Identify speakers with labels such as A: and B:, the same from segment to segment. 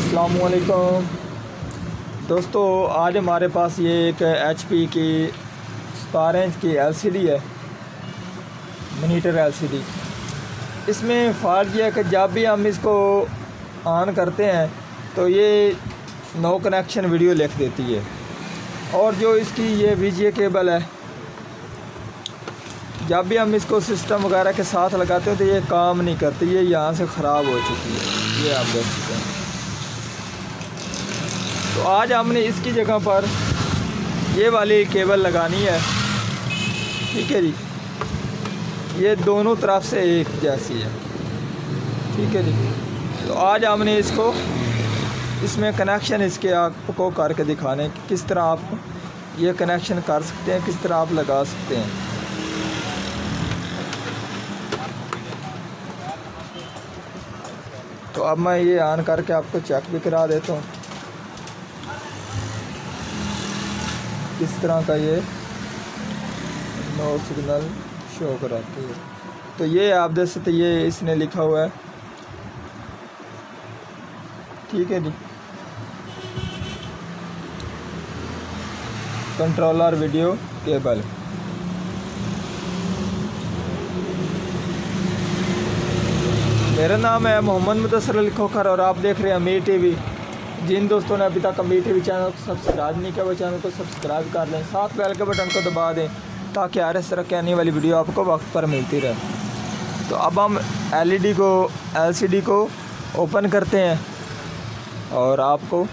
A: अस्सलामुअलैकुम दोस्तों, आज हमारे पास ये एक HP की 17 इंच की LCD है, मॉनिटर LCD। इसमें फ़ॉल्ट ये है कि जब भी हम इसको ऑन करते हैं तो ये नो कनेक्शन वीडियो लिख देती है। और जो इसकी ये VGA केबल है, जब भी हम इसको सिस्टम वगैरह के साथ लगाते हैं तो ये काम नहीं करती, ये यहाँ से ख़राब हो चुकी है। ये आप देख सकते हैं। तो आज हमने इसकी जगह पर ये वाली केबल लगानी है, ठीक है जी। ये दोनों तरफ से एक जैसी है, ठीक है जी। तो आज हमने इसको इसमें कनेक्शन इसके आपको करके दिखाने कि किस तरह आप ये कनेक्शन कर सकते हैं, किस तरह आप लगा सकते हैं। तो अब मैं ये ऑन करके आपको चेक भी करा देता हूँ किस तरह का ये नो सिग्नल शो कराती है। तो ये आप देख सकते, ये इसने लिखा हुआ है, ठीक है जी। Controller video cable. मेरा नाम है मोहम्मद मुदस्सिर अली खोखर और आप देख रहे हैं अमीर टीवी। जिन दोस्तों ने अभी तक अमीर टीवी चैनल को सब्सक्राइब नहीं किया वो चैनल को सब्सक्राइब कर लें, साथ बेल के बटन को दबा दें ताकि हर इस तरह की आने वाली वीडियो आपको वक्त पर मिलती रहे। तो अब हम LCD को ओपन करते हैं और आपको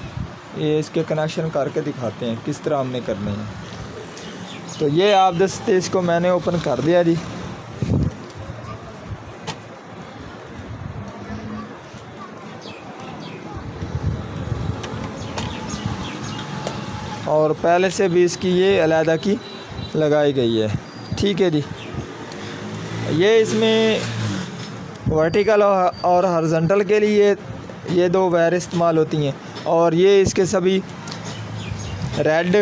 A: ये इसके कनेक्शन करके दिखाते हैं किस तरह हमने करने हैं। तो ये आप देख सकते हैं, इसको मैंने ओपन कर दिया जी। और पहले से भी इसकी ये अलहदा की लगाई गई है, ठीक है जी। ये इसमें वर्टिकल और हॉरिजॉन्टल के लिए ये दो वायर इस्तेमाल होती हैं। और ये इसके सभी रेड,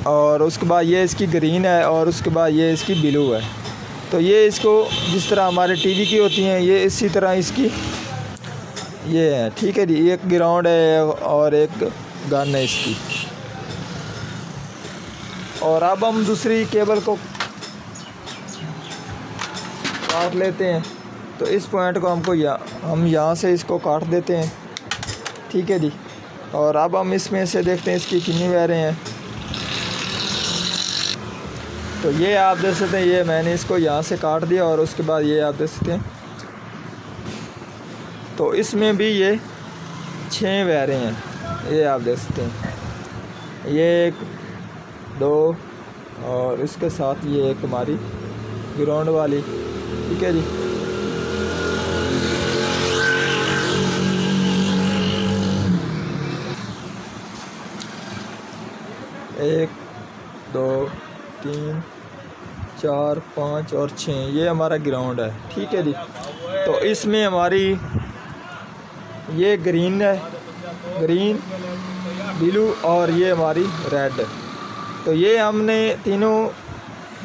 A: और उसके बाद ये इसकी ग्रीन है, और उसके बाद ये इसकी ब्लू है। तो ये इसको जिस तरह हमारे टीवी की होती हैं ये इसी तरह इसकी ये है, ठीक है जी। एक ग्राउंड है और एक गन है इसकी। और अब हम दूसरी केबल को काट लेते हैं। तो इस पॉइंट को हम यहाँ से इसको काट देते हैं, ठीक है जी। और अब हम इसमें से देखते हैं इसकी कितनी वायरें हैं। तो ये आप देख सकते हैं, ये मैंने इसको यहाँ से काट दिया और उसके बाद ये आप देख सकते हैं। तो इसमें भी ये 6 वायरें हैं, ये आप देख सकते हैं। ये 1 2 और इसके साथ ये एक हमारी ग्राउंड वाली, ठीक है जी। एक 2 3 4 5 और 6, ये हमारा ग्राउंड है, ठीक है जी। तो इसमें हमारी ये ग्रीन है, ग्रीन ब्लू और ये हमारी रेड। तो ये हमने तीनों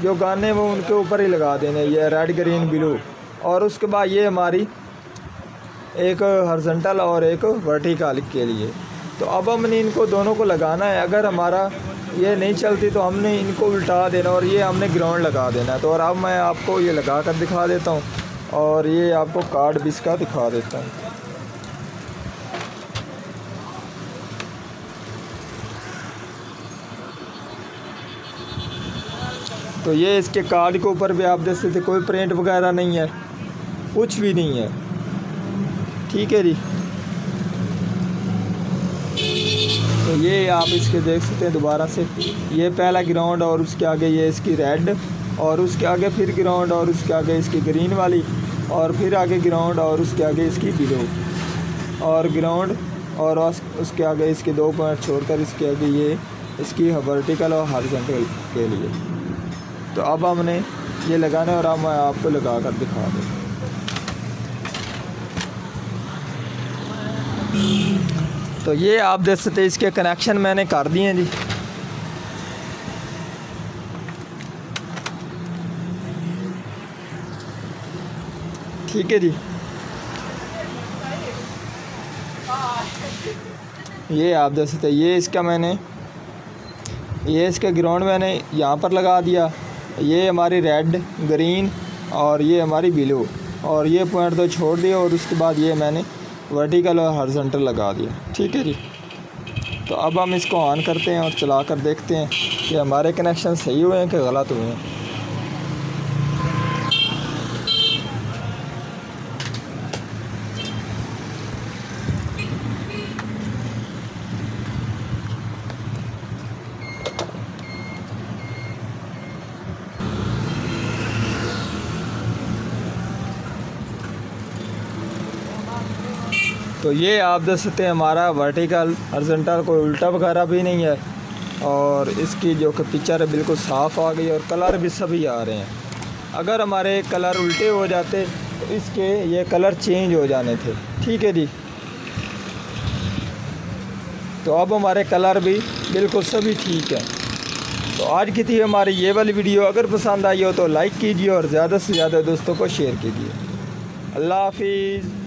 A: जो गाने वो उनके ऊपर ही लगा देने, ये रेड ग्रीन ब्लू। और उसके बाद ये हमारी एक हॉरिजॉन्टल और एक वर्टिकल के लिए। तो अब हमने इनको दोनों को लगाना है। अगर हमारा ये नहीं चलती तो हमने इनको उल्टा देना और ये हमने ग्राउंड लगा देना है। तो और अब मैं आपको ये लगा कर दिखा देता हूँ और ये आपको कार्ड भी इसका दिखा देता हूँ। तो ये इसके कार्ड के ऊपर भी आप देख सकते, कोई प्रिंट वगैरह नहीं है, कुछ भी नहीं है, ठीक है जी। तो ये आप इसके देख सकते हैं दोबारा से, ये पहला ग्राउंड और उसके आगे ये इसकी रेड, और उसके आगे फिर ग्राउंड और उसके आगे इसकी ग्रीन वाली, और फिर आगे ग्राउंड और उसके आगे इसकी ब्लू, और ग्राउंड और उसके आगे इसके 2 पॉइंट छोड़कर इसके आगे ये इसकी वर्टिकल और हॉरिजॉन्टल के लिए। तो अब हमने ये लगाना है और अब मैं आपको लगा कर दिखा दूँ। तो ये आप देख सकते हैं, इसके कनेक्शन मैंने कर दिए हैं जी। ठीक है जी। ये आप देख सकते हैं, ये इसका ग्राउंड मैंने यहाँ पर लगा दिया। ये हमारी रेड, ग्रीन और ये हमारी ब्लू, और ये पॉइंट तो छोड़ दिया, और उसके बाद ये मैंने वर्टिकल और हॉरिजॉन्टल लगा दिया। ठीक है जी। तो अब हम इसको ऑन करते हैं और चला कर देखते हैं कि हमारे कनेक्शन सही हुए हैं कि गलत हुए हैं। तो ये आप देख सकते हैं हमारा वर्टिकल हॉरिजॉन्टल कोई उल्टा वगैरह भी नहीं है, और इसकी जो कि पिक्चर है बिल्कुल साफ़ आ गई, और कलर भी सभी आ रहे हैं। अगर हमारे कलर उल्टे हो जाते तो इसके ये कलर चेंज हो जाने थे। ठीक है जी। तो अब हमारे कलर भी बिल्कुल सभी ठीक है। तो आज की थी हमारी ये वाली वीडियो। अगर पसंद आई हो तो लाइक कीजिए और ज़्यादा से ज़्यादा दोस्तों को शेयर कीजिए। अल्लाह हाफिज़।